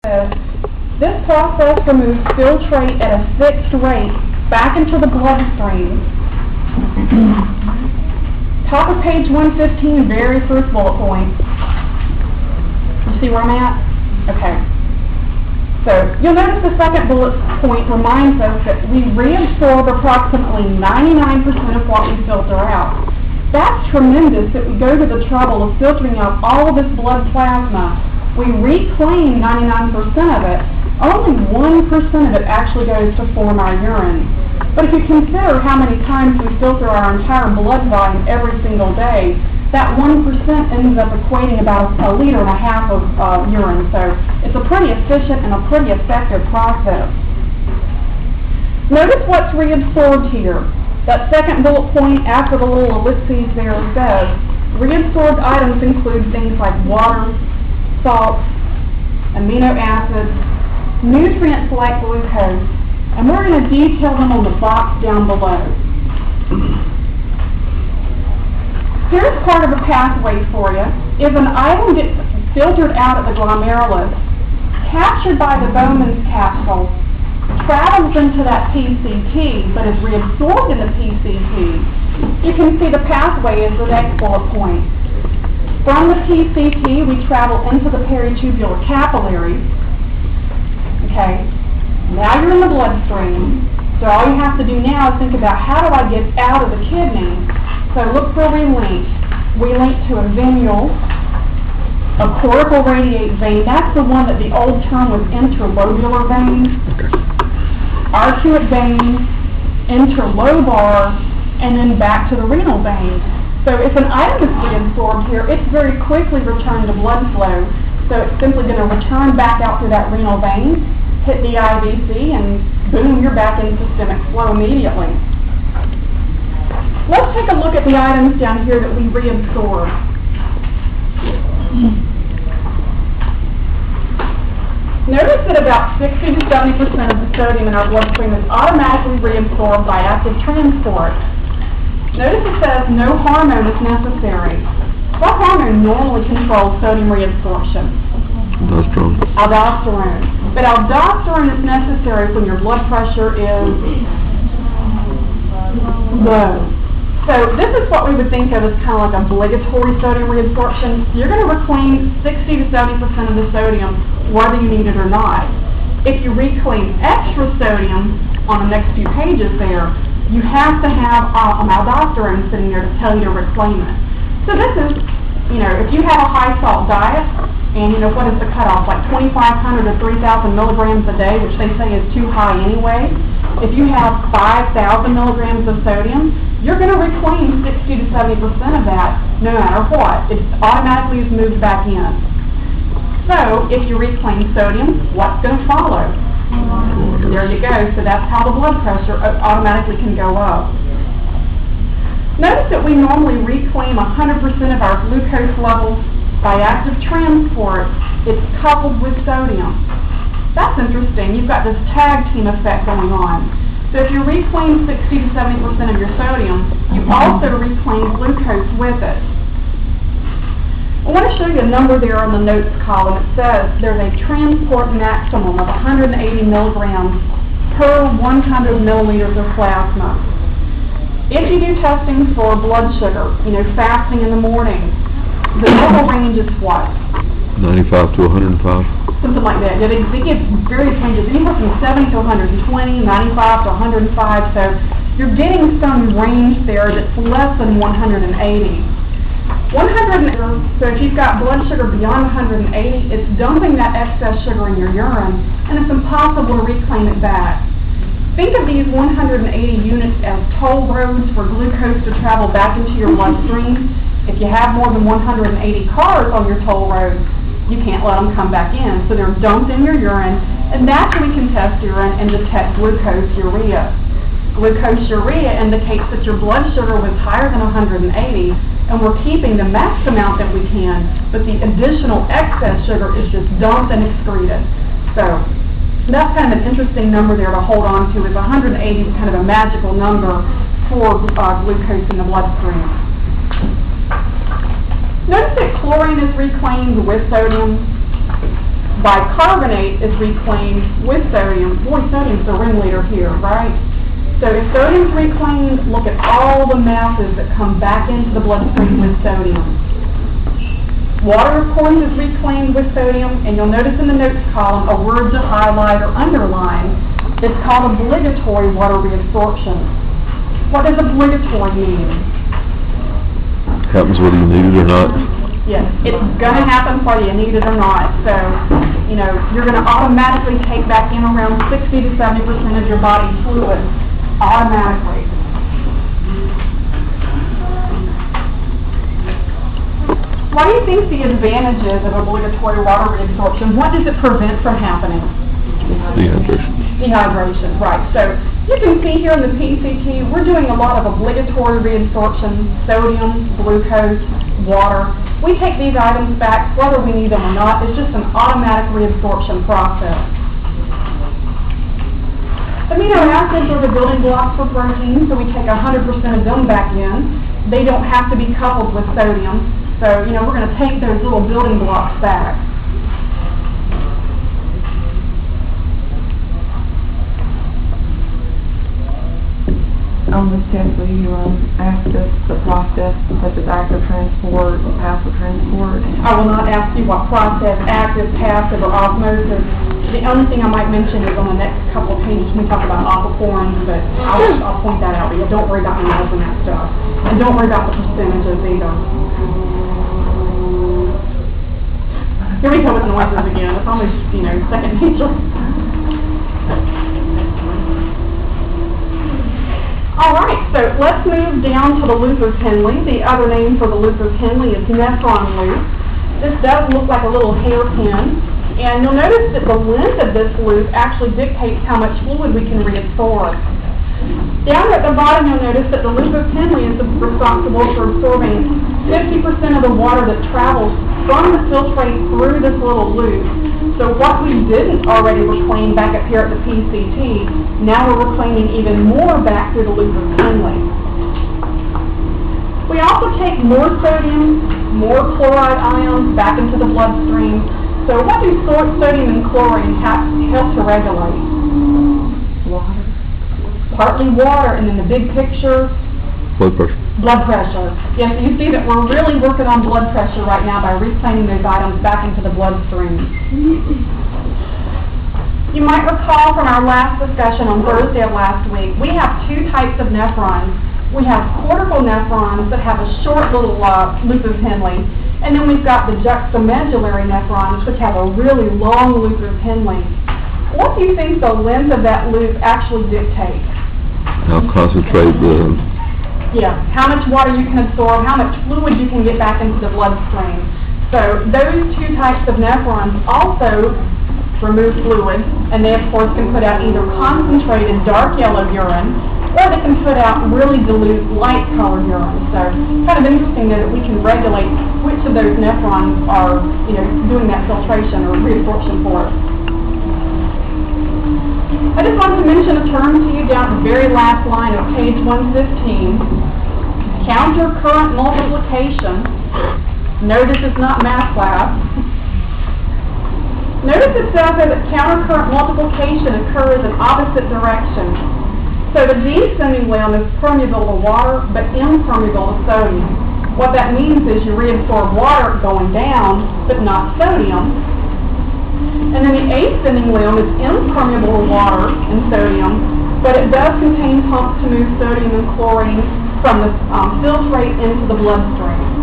This process removes filtrate at a fixed rate back into the bloodstream. Top of page 115, very first bullet point. You see where I'm at? Okay. So you'll notice the second bullet point reminds us that we reabsorb approximately 99% of what we filter out. That's tremendous that we go to the trouble of filtering out all of this blood plasma. We reclaim 99% of it. Only 1% of it actually goes to form our urine. But if you consider how many times we filter our entire blood volume every single day, that 1% ends up equating about 1.5 liters of urine. So it's a pretty efficient and a pretty effective process. Notice what's reabsorbed here. That second bullet point after the little ellipses there says, reabsorbed items include things like water, salts, amino acids, nutrients like glucose, and we're going to detail them on the box down below. Here's part of the pathway for you. If an item gets filtered out of the glomerulus, captured by the Bowman's capsule, travels into that PCT, but is reabsorbed in the PCT, you can see the pathway is the next bullet point. From the PCT, we travel into the peritubular capillaries. Okay, now you're in the bloodstream, so all you have to do now is think about how do I get out of the kidney. So look where we link. We link to a venule, a cortical radiate vein. That's the one that the old term was interlobular vein. Arcuate vein, interlobar, and then back to the renal vein. So if an item is reabsorbed here, it's very quickly returned to blood flow. So it's simply going to return back out through that renal vein, hit the IVC, and boom, you're back in systemic flow immediately. Let's take a look at the items down here that we reabsorb. Notice that about 60 to 70% of the sodium in our bloodstream is automatically reabsorbed by active transport. Notice it says no hormone is necessary. What hormone normally controls sodium reabsorption? Aldosterone. Aldosterone. But aldosterone is necessary when your blood pressure is low. So this is what we would think of as kind of like obligatory sodium reabsorption. You're going to reclaim 60 to 70% of the sodium whether you need it or not. If you reclaim extra sodium on the next few pages there, you have to have aldosterone sitting there to tell you to reclaim it. So this is, if you have a high salt diet, and what is the cutoff, like 2,500 to 3,000 milligrams a day, which they say is too high anyway. If you have 5,000 milligrams of sodium, you're going to reclaim 60 to 70% of that no matter what. It automatically is moved back in. So if you reclaim sodium, what's going to follow? There you go. So that's how the blood pressure automatically can go up. Notice that we normally reclaim 100% of our glucose levels by active transport. It's coupled with sodium. That's interesting. You've got this tag team effect going on. So if you reclaim 60 to 70% of your sodium, you also reclaim glucose with it. I want to show you a number there on the notes column. It says there's a transport maximum of 180 milligrams per 100 milliliters of plasma. If you do testing for blood sugar, fasting in the morning, the normal range is what? 95 to 105. Something like that. It gets various ranges, anywhere from 70 to 120, 95 to 105. So you're getting some range there that's less than 180. So if you've got blood sugar beyond 180, it's dumping that excess sugar in your urine, and it's impossible to reclaim it back. Think of these 180 units as toll roads for glucose to travel back into your bloodstream. If you have more than 180 cars on your toll road, you can't let them come back in. So they're dumped in your urine, and that's how we can test urine and detect glucose urea. Glucose urea indicates that your blood sugar was higher than 180, and we're keeping the max amount that we can, but the additional excess sugar is just dumped and excreted. So that's kind of an interesting number there to hold on to. Is 180 is kind of a magical number for glucose in the bloodstream. Notice that chlorine is reclaimed with sodium. Bicarbonate is reclaimed with sodium. Boy, sodium's the ringleader here, right? So if sodium's reclaimed, look at all the masses that come back into the bloodstream with sodium. Water, of course, is reclaimed with sodium, and you'll notice in the notes column a word to highlight or underline. It's called obligatory water reabsorption. What does obligatory mean? Happens whether you need it or not. Yes, it's going to happen whether you need it or not. So, you're going to automatically take back in around 60 to 70% of your body's fluid, automatically. What do you think the advantages of obligatory water reabsorption? What does it prevent from happening? Dehydration. Dehydration, right. So you can see here in the PCT, we're doing a lot of obligatory reabsorption, sodium, glucose, water. We take these items back whether we need them or not. It's just an automatic reabsorption process. Amino acids are the building blocks for protein, so we take 100% of them back in. They don't have to be coupled with sodium. So, we're going to take those little building blocks back. On this test, will you ask us the process such as active transport or passive transport? I will not ask you what process, active, passive, or osmosis. The only thing I might mention is on the next couple of pages when we talk about aquaporins, but I'll point that out. But don't worry about miles and that stuff. And don't worry about the percentages either. Here we go with noises again. It's almost, second nature. All right, so let's move down to the Luther-Henle. The other name for the Luther-Henle is nephron loop. This does look like a little hairpin, and you'll notice that the length of this loop actually dictates how much fluid we can reabsorb. Down at the bottom, you'll notice that the Luther-Henle is responsible for absorbing 50% of the water that travels from the filtrate through this little loop. So what we didn't already reclaim back up here at the PCT, now we're reclaiming even more back through the Luther-Henle. We also take more sodium, more chloride ions back into the bloodstream. So what do sodium and chlorine help to regulate? Water. Partly water, and then the big picture, Blood pressure. blood pressure. Yes, you see that we're really working on blood pressure right now by reclaiming those items back into the bloodstream. You might recall from our last discussion on Thursday of last week, we have two types of nephrons. We have cortical nephrons that have a short little Luther-Henle, and then we've got the juxtamedullary nephrons, which have a really long Luther-Henle. What do you think the length of that loop actually dictates? How concentrate the... Yeah, how much water you can absorb, how much fluid you can get back into the bloodstream. So those two types of nephrons also remove fluid, and they of course can put out either concentrated dark yellow urine, or they can put out really dilute light colored urine. So kind of interesting that we can regulate which of those nephrons are, doing that filtration or reabsorption for us. I just want to mention a term to you down at the very last line of page 115, counter-current multiplication. No, this is not math class. Notice it says that counter-current multiplication occurs in opposite directions. So the descending limb is permeable to water, but impermeable to sodium. What that means is you reabsorb water going down, but not sodium. And then the ascending limb is impermeable to water and sodium, but it does contain pumps to move sodium and chlorine from the filtrate into the bloodstream.